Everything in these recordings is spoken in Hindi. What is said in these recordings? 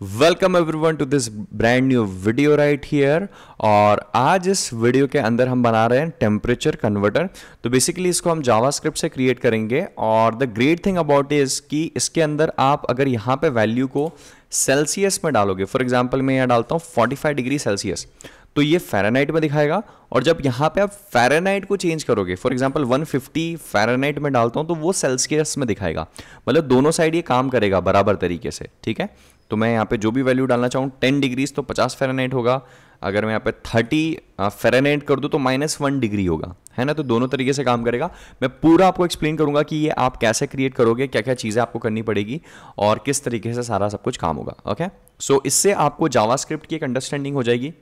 Welcome everyone to this brand new video right here. और आज इस वीडियो के अंदर हम बना रहे हैं टेम्परेचर कन्वर्टर। तो बेसिकली इसको हम जावास्क्रिप्ट से क्रिएट करेंगे और the great thing about is कि इसके अंदर आप अगर यहाँ पे वैल्यू को सेल्सियस में डालोगे, फॉर एग्जांपल मैं यहाँ डालता हूँ 45 डिग्री सेल्सियस, तो ये फ़ारेनहाइट में दिखाएगा। और जब यहाँ पे आप फ़ारेनहाइट को चेंज करोगे, फॉर एग्जांपल 150 फ़ारेनहाइट में डालता हूँ तो वो सेल्सियस में दिखाएगा। मतलब दोनों साइड ये काम करेगा बराबर तरीके से, ठीक है। तो मैं यहाँ पे जो भी वैल्यू डालना चाहूँ 10 डिग्रीज तो 50 फ़ारेनहाइट होगा। अगर मैं यहाँ पे 30 फ़ारेनहाइट कर दूँ तो -1 डिग्री होगा, है ना। तो दोनों तरीके से काम करेगा। मैं पूरा आपको एक्सप्लेन करूंगा कि ये आप कैसे क्रिएट करोगे, क्या क्या चीज़ें आपको करनी पड़ेगी और किस तरीके से सारा सब कुछ काम होगा। ओके, सो इससे आपको जावास्क्रिप्ट की एक अंडरस्टैंडिंग हो जाएगी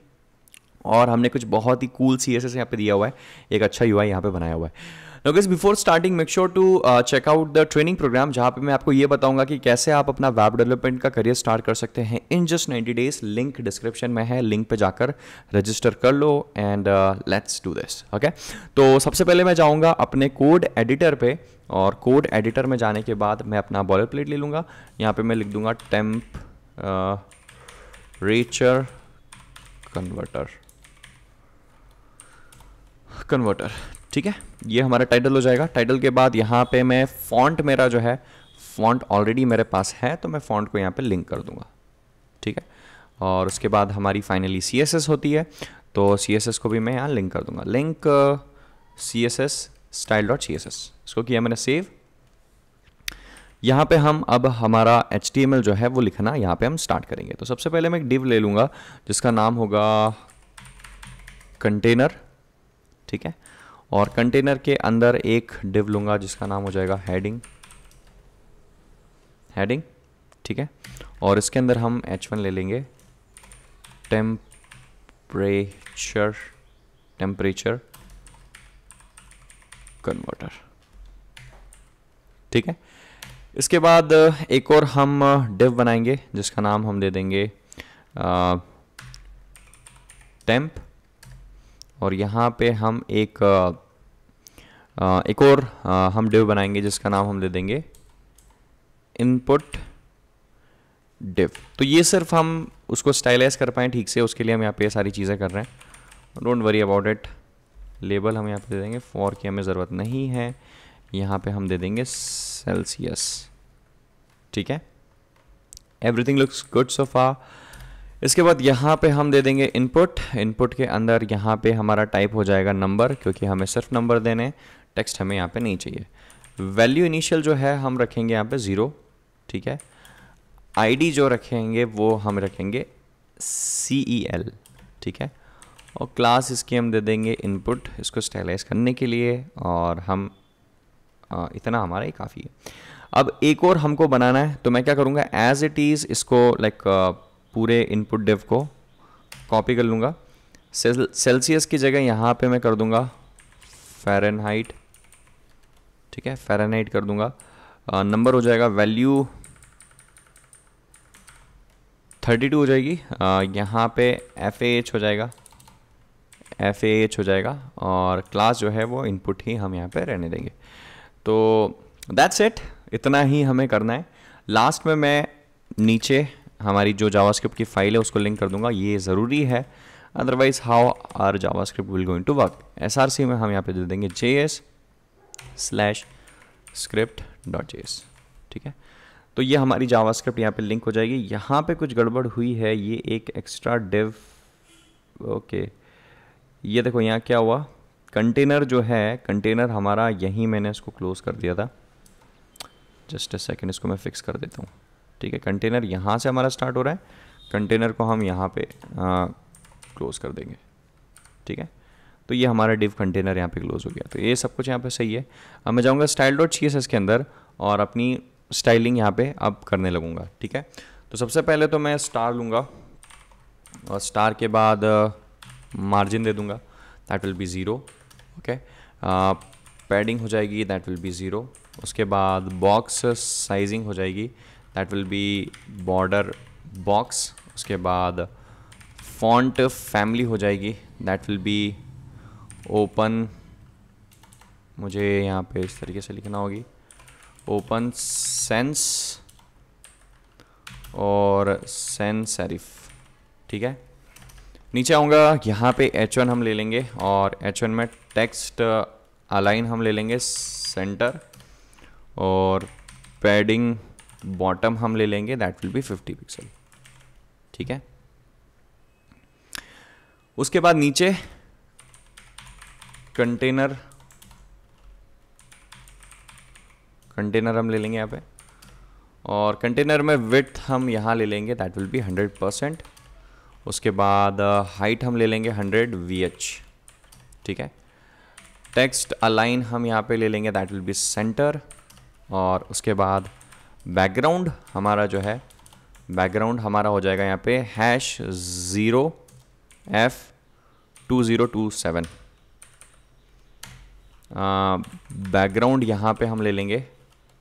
और हमने कुछ बहुत ही कूल CSS यहाँ पे दिया हुआ है, एक अच्छा UI यहाँ पे बनाया हुआ है। Now guys, before starting make sure to check out the training programme, जहाँ पे मैं आपको ये बताऊंगा कि कैसे आप अपना वेब डेवलपमेंट का करियर स्टार्ट कर सकते हैं in just 90 days. Link description में है, लिंक पे जाकर रजिस्टर कर लो and let's do this. Okay, तो सबसे पहले मैं जाऊँगा अपने कोड एडिटर पे और कोड एडिटर में जाने के बाद मैं अपना बॉलर प्लेट ले लूँगा। यहाँ पर मैं लिख दूँगा टेम्परेचर कन्वर्टर, ठीक है। ये हमारा टाइटल हो जाएगा। टाइटल के बाद यहाँ पे मैं फॉन्ट, मेरा जो है फॉन्ट ऑलरेडी मेरे पास है तो मैं फॉन्ट को यहाँ पे लिंक कर दूंगा, ठीक है। और उसके बाद हमारी फाइनली CSS होती है, तो CSS को भी मैं यहाँ लिंक कर दूंगा। लिंक CSS style.css, इसको किया मैंने सेव। यहाँ पे हम अब हमारा HTML जो है वो लिखना यहाँ पे हम स्टार्ट करेंगे। तो सबसे पहले मैं एक डिव ले लूँगा जिसका नाम होगा कंटेनर, ठीक है। और कंटेनर के अंदर एक डिव लूँगा जिसका नाम हो जाएगा हेडिंग, ठीक है। और इसके अंदर हम H1 ले लेंगे टेम्परेचर कन्वर्टर, ठीक है। इसके बाद एक और हम डिव बनाएंगे जिसका नाम हम दे देंगे टेम्प। और यहाँ पे हम एक और हम डिव बनाएंगे जिसका नाम हम दे देंगे इनपुट डिव। तो ये सिर्फ हम उसको स्टाइलाइज कर पाएँ ठीक से, उसके लिए हम यहाँ पे सारी चीज़ें कर रहे हैं। Don't worry about it. Label हम यहाँ पे दे देंगे फॉर की हमें ज़रूरत नहीं है। यहाँ पे हम दे देंगे सेल्सियस, ठीक है। एवरीथिंग लुक्स गुड सो फार। इसके बाद यहाँ पे हम दे देंगे इनपुट के अंदर यहाँ पे हमारा टाइप हो जाएगा नंबर, क्योंकि हमें सिर्फ नंबर देने, टेक्स्ट हमें यहाँ पे नहीं चाहिए। वैल्यू इनिशियल जो है हम रखेंगे यहाँ पे 0, ठीक है। ID जो रखेंगे वो हम रखेंगे CEL, ठीक है। और क्लास इसकी हम दे देंगे इनपुट, इसको स्टाइलाइज करने के लिए। और हम इतना हमारा ही काफ़ी है। अब एक और हमको बनाना है, तो मैं क्या करूँगा, एज इट इज़ इसको लाइक पूरे इनपुट डिव को कॉपी कर लूँगा। सेल्सियस की जगह यहाँ पे मैं कर दूँगा फ़ारेनहाइट, ठीक है। फ़ारेनहाइट कर दूँगा। नंबर हो जाएगा, वैल्यू 32 हो जाएगी। यहाँ पे FAH हो जाएगा और क्लास जो है वो इनपुट ही हम यहाँ पे रहने देंगे। तो दैट्स इट, इतना ही हमें करना है। लास्ट में मैं नीचे हमारी जो जावास्क्रिप्ट की फाइल है उसको लिंक कर दूंगा, ये ज़रूरी है, otherwise how our JavaScript will going to work. SRC में हम यहाँ पे दे देंगे js/script.js, ठीक है। तो ये हमारी जावास्क्रिप्ट यहाँ पे लिंक हो जाएगी। यहाँ पे कुछ गड़बड़ हुई है, ये एक एक्स्ट्रा डिव, ओके। ये देखो यहाँ क्या हुआ, कंटेनर जो है, कंटेनर हमारा यहीं मैंने इसको क्लोज कर दिया था। जस्ट अ सेकेंड, इसको मैं फिक्स कर देता हूँ, ठीक है। कंटेनर यहाँ से हमारा स्टार्ट हो रहा है, कंटेनर को हम यहाँ पे क्लोज कर देंगे, ठीक है। तो ये हमारा डिव कंटेनर यहाँ पे क्लोज हो गया। तो ये सब कुछ यहाँ पे सही है। अब मैं जाऊँगा style.css के अंदर और अपनी स्टाइलिंग यहाँ पे अब करने लगूँगा, ठीक है। तो सबसे पहले तो मैं स्टार लूँगा और स्टार के बाद मार्जिन दे दूँगा, that will be 0, okay. Padding हो जाएगी, दैट विल बी 0। उसके बाद बॉक्स साइजिंग हो जाएगी, that will be border box. उसके बाद फॉन्ट फैमिली हो जाएगी, दैट विल बी ओपन, मुझे यहाँ पे इस तरीके से लिखना होगी, ओपन सेंस, और सैन सेरिफ, ठीक है। नीचे आऊँगा, यहाँ पे H1 हम ले लेंगे और H1 में टेक्स्ट अलाइन हम ले लेंगे सेंटर, और पैडिंग बॉटम हम ले लेंगे, दैट विल बी 50 पिक्सल, ठीक है। उसके बाद नीचे कंटेनर हम ले लेंगे यहाँ पे, और कंटेनर में विड्थ हम यहाँ ले लेंगे, दैट विल बी 100%। उसके बाद हाइट हम ले लेंगे 100 VH, ठीक है। टेक्स्ट अलाइन हम यहाँ पे ले लेंगे, दैट विल बी सेंटर। और उसके बाद बैकग्राउंड हमारा जो है, बैकग्राउंड हमारा हो जाएगा यहाँ पे #0F2027। बैकग्राउंड यहाँ पे हम ले लेंगे,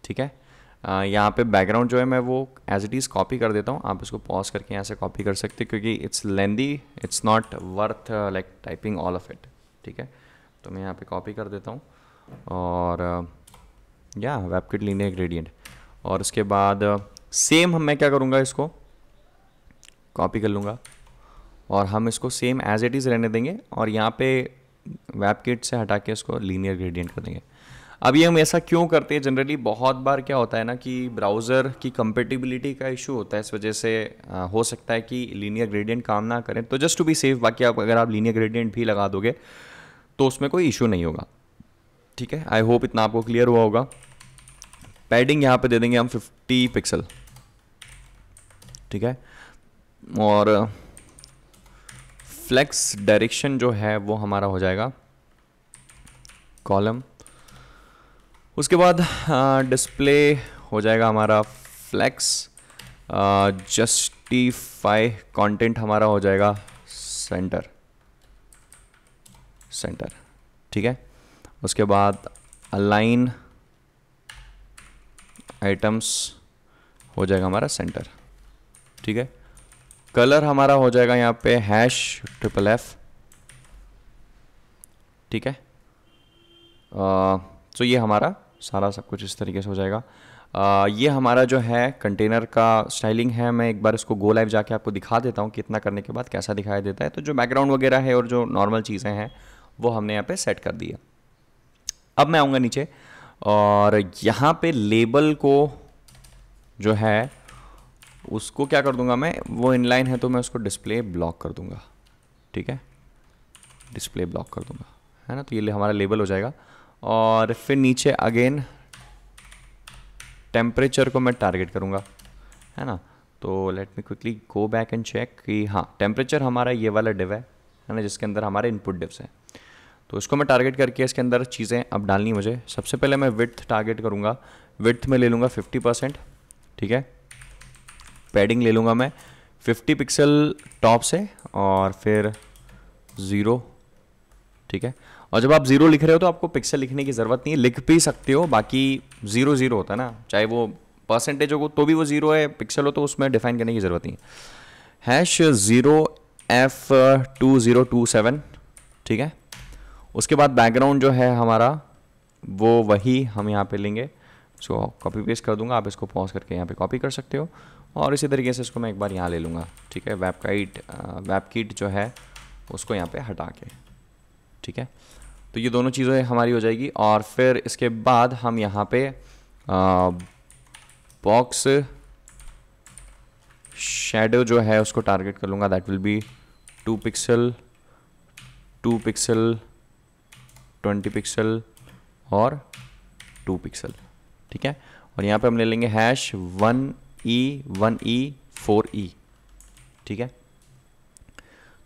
ठीक है। यहाँ पे बैकग्राउंड जो है मैं वो एज इट इज़ कॉपी कर देता हूँ, आप इसको पॉज करके यहाँ से कॉपी कर सकते हैं क्योंकि it's lengthy, it's not worth like typing all of it, ठीक है। तो मैं यहाँ पे कॉपी कर देता हूँ और या वेबकिट लीनियर ग्रेडियंट। और उसके बाद सेम मैं क्या करूँगा, इसको कॉपी कर लूँगा और हम इसको सेम एज इट इज़ रहने देंगे और यहाँ पे वेबकिट से हटा के इसको लीनियर ग्रेडियंट कर देंगे। अब ये हम ऐसा क्यों करते हैं, जनरली बहुत बार क्या होता है ना कि ब्राउज़र की कंपेटिबिलिटी का इशू होता है, इस वजह से हो सकता है कि लीनियर ग्रेडियंट काम ना करें। तो जस्ट टू बी सेफ, बाकी आप अगर आप लीनियर ग्रेडियंट भी लगा दोगे तो उसमें कोई इशू नहीं होगा, ठीक है। आई होप इतना आपको क्लियर हुआ होगा। पैडिंग यहाँ पे दे देंगे हम 50 पिक्सल, ठीक है। और फ्लेक्स डायरेक्शन जो है वो हमारा हो जाएगा कॉलम। उसके बाद डिस्प्ले हो जाएगा हमारा फ्लेक्स। जस्टिफाई कंटेंट हमारा हो जाएगा सेंटर, ठीक है। उसके बाद अलाइन आइटम्स हो जाएगा हमारा सेंटर, ठीक है। कलर हमारा हो जाएगा यहाँ पे #FFF, ठीक है। तो ये हमारा सारा सब कुछ इस तरीके से हो जाएगा। ये हमारा जो है कंटेनर का स्टाइलिंग है। मैं एक बार इसको गो लाइव जाके आपको दिखा देता हूँ कितना करने के बाद कैसा दिखाई देता है। तो जो बैकग्राउंड वगैरह है और जो नॉर्मल चीज़ें हैं वो हमने यहाँ पे सेट कर दी है। अब मैं आऊँगा नीचे और यहाँ पे लेबल को जो है उसको क्या कर दूंगा मैं, वो इनलाइन है तो मैं उसको डिस्प्ले ब्लॉक कर दूंगा, ठीक है। डिस्प्ले ब्लॉक कर दूंगा, है ना। तो ये हमारा लेबल हो जाएगा। और फिर नीचे अगेन टेम्परेचर को मैं टारगेट करूंगा, है ना। तो let me quickly go back and check कि हाँ टेम्परेचर हमारा ये वाला डिव है ना, जिसके अंदर हमारे इनपुट डिव्स हैं। तो इसको मैं टारगेट करके इसके अंदर चीज़ें अब डालनी मुझे। सबसे पहले मैं विड्थ टारगेट करूँगा, विड्थ में ले लूँगा 50%, ठीक है। पैडिंग ले लूँगा मैं 50 पिक्सल टॉप से और फिर 0, ठीक है। और जब आप 0 लिख रहे हो तो आपको पिक्सल लिखने की ज़रूरत नहीं है, लिख भी सकते हो, बाकी 0 होता है ना, चाहे वो परसेंटेज हो तो भी वो 0 है, पिक्सल हो तो उसमें डिफाइन करने की ज़रूरत नहीं है। #0F2027, ठीक है। उसके बाद बैकग्राउंड जो है हमारा वो वही हम यहाँ पे लेंगे, इसको कॉपी पेस्ट कर दूंगा, आप इसको पॉज करके यहाँ पे कॉपी कर सकते हो। और इसी तरीके से इसको मैं एक बार यहाँ ले लूँगा, ठीक है। वेबकिट जो है उसको यहाँ पे हटा के, ठीक है। तो ये दोनों चीज़ें हमारी हो जाएगी। और फिर इसके बाद हम यहाँ पे बॉक्स शैडो जो है उसको टारगेट कर लूँगा, that will be 2 pixel 2 pixel 20 pixel और 2 पिक्सल, ठीक है। और यहाँ पे हम ले लेंगे #1E1E4E, ठीक है।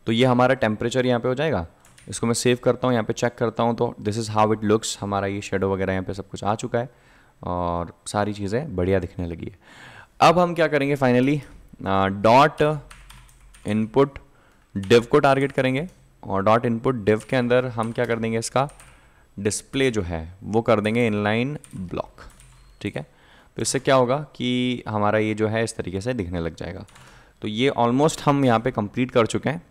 तो ये हमारा टेम्परेचर यहाँ पे हो जाएगा। इसको मैं सेव करता हूँ, यहाँ पे चेक करता हूँ तो this is how it looks. हमारा ये शेडो वगैरह यहाँ पे सब कुछ आ चुका है और सारी चीज़ें बढ़िया दिखने लगी है। अब हम क्या करेंगे फाइनली, डॉट इनपुट डिव को टारगेट करेंगे और डॉट इनपुट डिव के अंदर हम क्या कर देंगे, इसका डिस्प्ले जो है वो कर देंगे इनलाइन ब्लॉक, ठीक है। तो इससे क्या होगा कि हमारा ये जो है इस तरीके से दिखने लग जाएगा। तो ये ऑलमोस्ट हम यहाँ पे कंप्लीट कर चुके हैं।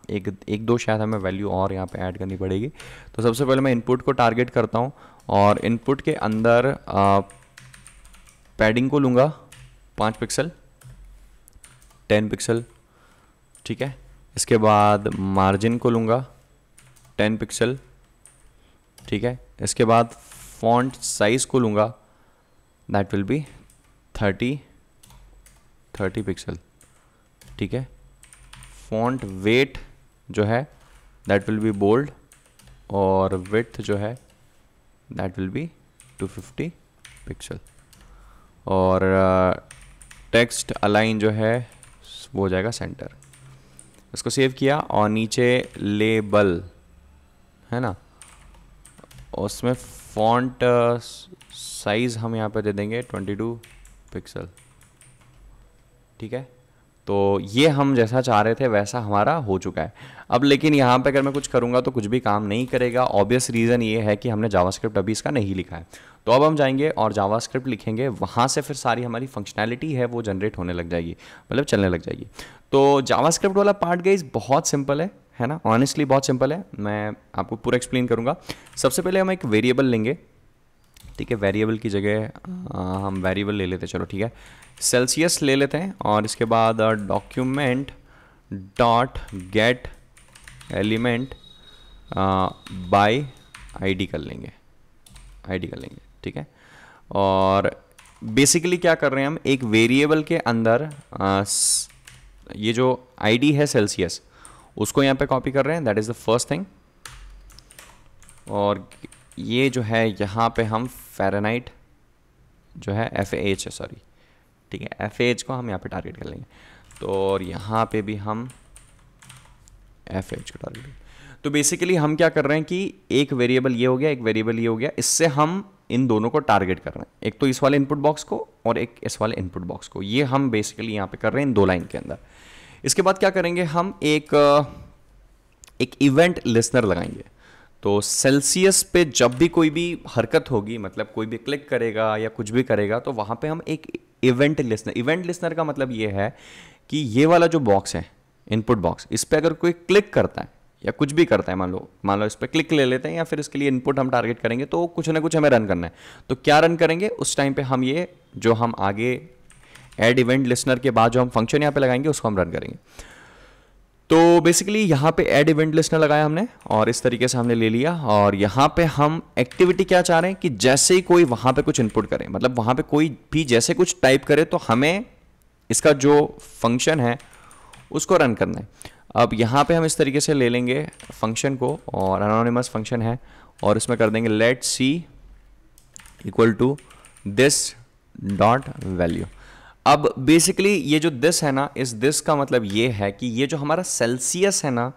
एक दो शायद हमें वैल्यू और यहाँ पे ऐड करनी पड़ेगी। तो सबसे पहले मैं इनपुट को टारगेट करता हूँ और इनपुट के अंदर पैडिंग को लूँगा 5 पिक्सल, 10 पिक्सल, ठीक है। इसके बाद मार्जिन को लूँगा 10 पिक्सल, ठीक है। इसके बाद फॉन्ट साइज को लूँगा, दैट विल बी 30 पिक्सल, ठीक है। फॉन्ट वेट जो है दैट विल बी बोल्ड, और विड्थ जो है दैट विल बी 250 पिक्सल, और टेक्स्ट अलाइन जो है वो हो जाएगा सेंटर। इसको सेव किया और नीचे लेबल है ना, उसमें फॉन्ट साइज़ हम यहाँ पे दे देंगे 22 पिक्सल, ठीक है। तो ये हम जैसा चाह रहे थे वैसा हमारा हो चुका है। अब लेकिन यहाँ पे अगर मैं कुछ करूँगा तो कुछ भी काम नहीं करेगा। ऑब्वियस रीज़न ये है कि हमने जावास्क्रिप्ट अभी इसका नहीं लिखा है। तो अब हम जाएंगे और जावास्क्रिप्ट लिखेंगे, वहाँ से फिर सारी हमारी फंक्शनैलिटी है वो जनरेट होने लग जाएगी, मतलब चलने लग जाएगी। तो जावास्क्रिप्ट वाला पार्ट गाइस बहुत सिंपल है ना, ऑनेस्टली बहुत सिंपल है। मैं आपको पूरा एक्सप्लेन करूँगा। सबसे पहले हम एक वेरिएबल लेंगे, ठीक है। वेरिएबल की जगह हम वेरिएबल ले लेते हैं, चलो ठीक है। सेल्सियस ले लेते हैं और इसके बाद document dot gate element by ID कर लेंगे, ठीक है। और बेसिकली क्या कर रहे हैं हम, एक वेरिएबल के अंदर ये जो आईडी है सेल्सियस उसको यहाँ पे कॉपी कर रहे हैं, that is the first thing. और ये जो है यहाँ पे हम फ़ारेनहाइट जो है FAH है, सॉरी, ठीक है, FAH को हम यहाँ पे टारगेट कर लेंगे। तो और यहाँ पे भी हम FAH को टारगेट करेंगे। तो बेसिकली हम क्या कर रहे हैं कि एक वेरिएबल ये हो गया, एक वेरिएबल ये हो गया, इससे हम इन दोनों को टारगेट कर रहे हैं, एक तो इस वाले इनपुट बॉक्स को और एक इस वाले इनपुट बॉक्स को। ये हम बेसिकली यहाँ पे कर रहे हैं इन दो लाइन के अंदर। इसके बाद क्या करेंगे, हम एक इवेंट लिसनर लगाएंगे। तो सेल्सियस पे जब भी कोई भी हरकत होगी, मतलब कोई भी क्लिक करेगा या कुछ भी करेगा, तो वहाँ पे हम एक इवेंट लिसनर का मतलब ये है कि ये वाला जो बॉक्स है इनपुट बॉक्स, इस पर अगर कोई क्लिक करता है या कुछ भी करता है, मान लो इस पर क्लिक ले लेते हैं या फिर इसके लिए इनपुट हम टारगेट करेंगे, तो कुछ ना कुछ हमें रन करना है। तो क्या रन करेंगे उस टाइम पे, हम ये जो हम आगे ऐड इवेंट लिसनर के बाद जो हम फंक्शन यहाँ पे लगाएंगे उसको हम रन करेंगे। तो बेसिकली यहाँ पे ऐड इवेंट लिस्टनर लगाया हमने और इस तरीके से हमने ले लिया। और यहाँ पे हम एक्टिविटी क्या चाह रहे हैं कि जैसे ही कोई वहाँ पे कुछ इनपुट करे, मतलब वहाँ पे कोई भी जैसे कुछ टाइप करे, तो हमें इसका जो फंक्शन है उसको रन करना है। अब यहाँ पे हम इस तरीके से ले लेंगे फंक्शन को, और एनोनिमस फंक्शन है, और इसमें कर देंगे let C equal to this dot value. अब बेसिकली ये जो दिस है ना, इस दिस का मतलब ये है कि ये जो हमारा सेल्सियस है ना,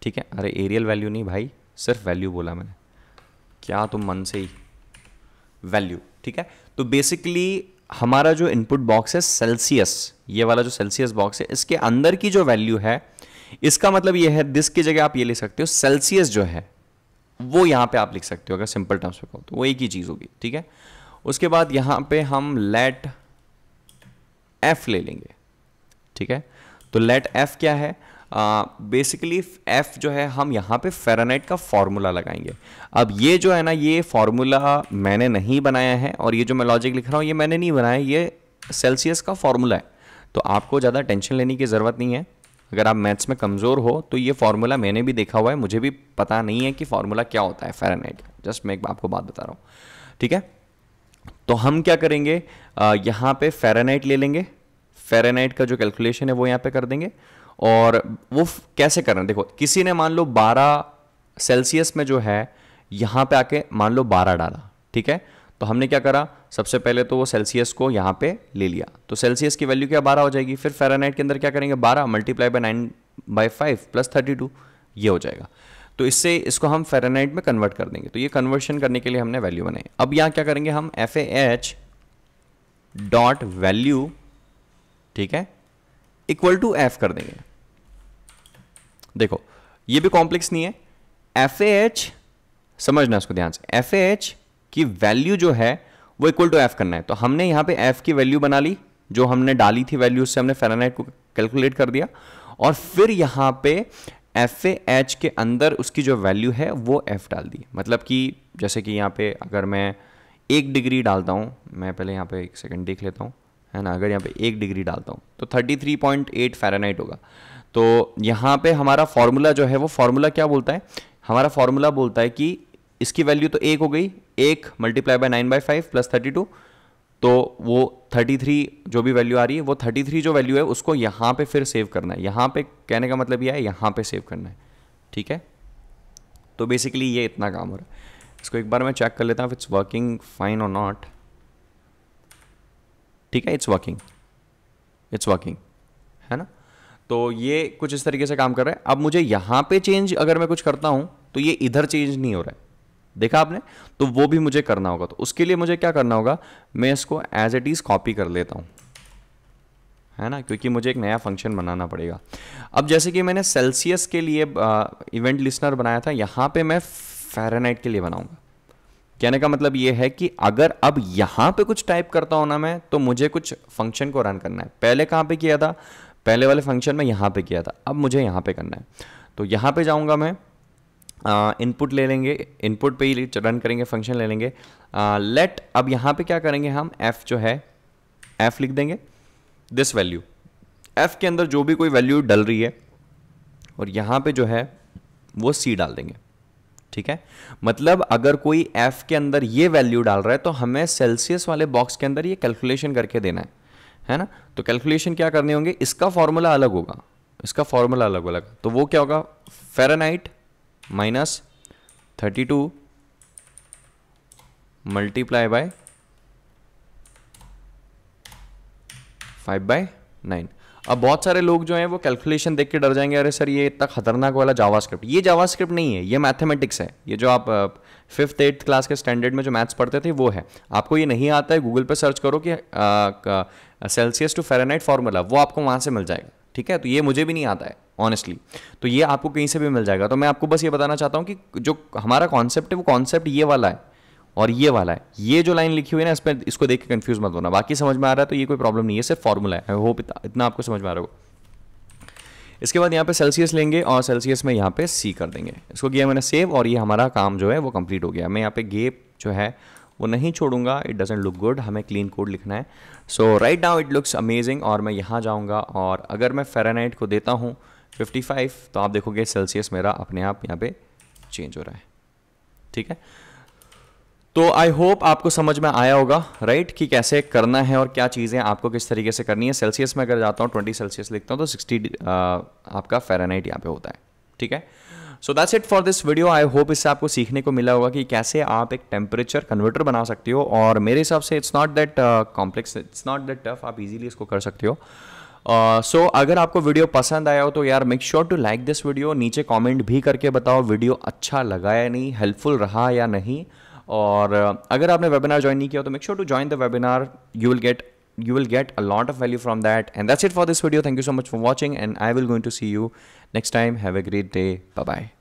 ठीक है, अरे एरियल वैल्यू नहीं भाई, सिर्फ वैल्यू बोला मैंने, क्या तुम मन से ही वैल्यू, ठीक है। तो बेसिकली हमारा जो इनपुट बॉक्स है सेल्सियस, ये वाला जो सेल्सियस बॉक्स है, इसके अंदर की जो वैल्यू है, इसका मतलब ये है, दिस की जगह आप ये लिख सकते हो, सेल्सियस जो है वो यहाँ पे आप लिख सकते हो, अगर सिंपल टर्म्स में कहो तो वो एक ही चीज़ होगी, ठीक है। उसके बाद यहाँ पे हम लेट एफ ले लेंगे, ठीक है। तो लेट एफ क्या है, बेसिकली एफ जो है हम यहाँ पे फ़ारेनहाइट का फॉर्मूला लगाएंगे। अब ये जो है ना, ये फॉर्मूला मैंने नहीं बनाया है, और ये जो मैं लॉजिक लिख रहा हूँ ये मैंने नहीं बनाया, ये सेल्सियस का फॉर्मूला है। तो आपको ज़्यादा टेंशन लेने की ज़रूरत नहीं है। अगर आप मैथ्स में कमज़ोर हो तो ये फॉर्मूला मैंने भी देखा हुआ है, मुझे भी पता नहीं है कि फॉर्मूला क्या होता है फ़ारेनहाइट का, जस्ट मैं आपको बात बता रहा हूँ, ठीक है। तो हम क्या करेंगे, यहाँ पे फ़ारेनहाइट ले लेंगे, फ़ारेनहाइट का जो कैलकुलेशन है वो यहाँ पे कर देंगे। और वो कैसे करना है, देखो, किसी ने मान लो 12 सेल्सियस में जो है यहाँ पे आके मान लो 12 डाला, ठीक है। तो हमने क्या करा, सबसे पहले तो वो सेल्सियस को यहाँ पे ले लिया, तो सेल्सियस की वैल्यू क्या 12 हो जाएगी। फिर फ़ारेनहाइट के अंदर क्या करेंगे, 12 मल्टीप्लाई बाय 9/5 प्लस 32, ये हो जाएगा। तो इससे इसको हम फ़ारेनहाइट में कन्वर्ट कर देंगे। तो ये कन्वर्शन करने के लिए हमने वैल्यू बनाई। अब यहाँ क्या करेंगे हम, FAH डॉट वैल्यू, ठीक है, इक्वल टू एफ कर देंगे। देखो ये भी कॉम्प्लेक्स नहीं है, FAH समझना इसको ध्यान से, FAH की वैल्यू जो है वो इक्वल टू एफ करना है। तो हमने यहाँ पे एफ की वैल्यू बना ली, जो हमने डाली थी वैल्यू, उससे हमने फ़ारेनहाइट को कैलकुलेट कर दिया, और फिर यहाँ पे FAH के अंदर उसकी जो वैल्यू है वो एफ डाल दी। मतलब कि जैसे कि यहाँ पे अगर मैं 1 डिग्री डालता हूँ, मैं पहले यहाँ पे 1 सेकंड देख लेता हूँ, है ना, अगर यहाँ पे 1 डिग्री डालता हूँ तो 33.8 फ़ारेनहाइट होगा। तो यहाँ पे हमारा फॉर्मूला जो है वो फॉर्मूला क्या बोलता है, हमारा फॉर्मूला बोलता है कि इसकी वैल्यू तो 1 हो गई, 1 मल्टीप्लाई बाय 9/5 प्लस 32, तो वो 33 जो भी वैल्यू आ रही है वो 33 जो वैल्यू है उसको यहाँ पे फिर सेव करना है। यहाँ पे कहने का मतलब ये है यहाँ पे सेव करना है, ठीक है। तो बेसिकली ये इतना काम हो रहा है। इसको एक बार मैं चेक कर लेता हूँ इट्स वर्किंग फाइन और नॉट। ठीक है, इट्स वर्किंग, है ना। तो ये कुछ इस तरीके से काम कर रहा है। अब मुझे यहाँ पे चेंज अगर मैं कुछ करता हूँ तो ये इधर चेंज नहीं हो रहा है, देखा आपने, तो वो भी मुझे करना होगा। तो उसके लिए मुझे क्या करना होगा, मैं इसको एज इट इज़ कॉपी कर लेता हूँ, है ना, क्योंकि मुझे एक नया फंक्शन बनाना पड़ेगा। अब जैसे कि मैंने सेल्सियस के लिए इवेंट लिस्नर बनाया था, यहाँ पे मैं फ़ारेनहाइट के लिए बनाऊंगा। कहने का मतलब ये है कि अगर अब यहाँ पे कुछ टाइप करता हूँ ना मैं, तो मुझे कुछ फंक्शन को रन करना है। पहले कहाँ पे किया था, पहले वाले फंक्शन में यहाँ पे किया था, अब मुझे यहाँ पे करना है। तो यहाँ पे जाऊँगा मैं, इनपुट ले लेंगे, इनपुट पे ही रन करेंगे, फंक्शन ले लेंगे लेट। अब यहाँ पे क्या करेंगे हम, f जो है f लिख देंगे, दिस वैल्यू, f के अंदर जो भी कोई वैल्यू डल रही है और यहाँ पे जो है वो c डाल देंगे, ठीक है। मतलब अगर कोई f के अंदर ये वैल्यू डाल रहा है तो हमें सेल्सियस वाले बॉक्स के अंदर ये कैलकुलेशन करके देना है ना। तो कैलकुलेशन क्या करने होंगे, इसका फॉर्मूला अलग होगा, इसका फॉर्मूला अलग अलग, तो वो क्या होगा, फ़ारेनहाइट माइनस 32 मल्टीप्लाई बाय 5/9। अब बहुत सारे लोग जो हैं वो कैलकुलेशन देख के डर जाएंगे, अरे सर ये इतना खतरनाक वाला जावास्क्रिप्ट, ये जावास्क्रिप्ट नहीं है, ये मैथमेटिक्स है। ये जो आप 5th 8th क्लास के स्टैंडर्ड में जो मैथ्स पढ़ते थे वो है। आपको ये नहीं आता है, गूगल पे सर्च करो कि सेल्सियस टू फ़ारेनहाइट फार्मूला, वो आपको वहाँ से मिल जाएगा, ठीक है। तो ये मुझे भी नहीं आता है ऑनेस्टली, तो ये आपको कहीं से भी मिल जाएगा। तो मैं आपको बस ये बताना चाहता हूँ कि जो हमारा कॉन्सेप्ट है वो कॉन्सेप्ट ये वाला है और ये वाला है। ये जो लाइन लिखी हुई है ना, इसमें इसको देख के कंफ्यूज मत होना, बाकी समझ में आ रहा है तो ये कोई प्रॉब्लम नहीं है, सिर्फ फॉर्मूला है। आई होप इतना आपको समझ में आ रहा होगा। इसके बाद यहाँ पे सेल्सियस लेंगे और सेल्सियस में यहाँ पे सी कर देंगे। इसको किया मैंने सेव और ये हमारा काम जो है वो कंप्लीट हो गया। मैं यहाँ पे गैप जो है वो नहीं छोड़ूंगा, इट डजंट लुक गुड, हमें क्लीन कोड लिखना है। So right now it looks amazing. और मैं यहाँ जाऊँगा और अगर मैं फ़ारेनहाइट को देता हूँ 55, तो आप देखोगे सेल्सियस मेरा अपने आप यहाँ पे चेंज हो रहा है, ठीक है। तो आई होप आपको समझ में आया होगा, राइट, कि कैसे करना है और क्या चीज़ें आपको किस तरीके से करनी है। सेल्सियस में अगर जाता हूँ 20 सेल्सियस लिखता हूँ तो 60 आपका फ़ारेनहाइट यहाँ पे होता है, ठीक है। So that's it for this video. I hope इससे आपको सीखने को मिला होगा कि कैसे आप एक टेम्परेचर कन्वर्टर बना सकते हो। और मेरे हिसाब से it's not that complex, it's not that tough, आप इजीली इसको कर सकते हो। सो अगर आपको वीडियो पसंद आया हो तो यार make sure to like this video. नीचे कमेंट भी करके बताओ वीडियो अच्छा लगा या नहीं, हेल्पफुल रहा या नहीं। और अगर आपने वेबिनार ज्वाइन नहीं किया तो make sure to join the webinar, you will get a lot of value from that. And that's it for this video. Thank you so much for watching and I will going to see you next time. Have a great day. Bye bye.